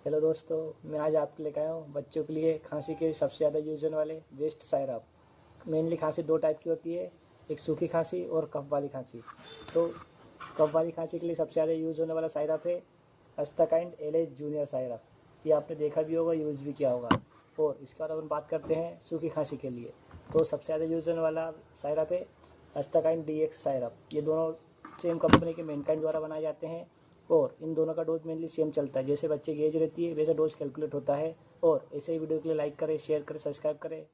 Hello दोस्तों, मैं आज आपके लेकर आया हूँ बच्चों के लिए खांसी के सबसे ज़्यादा यूज होने वाले बेस्ट सायराप। मेनली खांसी दो टाइप की होती है, एक सूखी खांसी और कफ वाली खांसी। तो कफ वाली खांसी के लिए सबसे ज़्यादा यूज़ होने वाला सायराप है अस्टाकाइंड एलेज जूनियर सायराप। ये आपने देखा भी होगा, यूज़ भी किया होगा। और इसके बाद अपन बात करते हैं सूखी खांसी के लिए। तो सबसे ज़्यादा यूज़ होने वाला सायराप है अस्टाकाइंड डीएक्स सायराप। ये दोनों सेम कंपनी के मेनकाइंड द्वारा बनाए जाते हैं और इन दोनों का डोज मेनली सेम चलता है। जैसे बच्चे की एज रहती है वैसा डोज कैलकुलेट होता है। और ऐसे ही वीडियो के लिए लाइक करें, शेयर करें, सब्सक्राइब करें।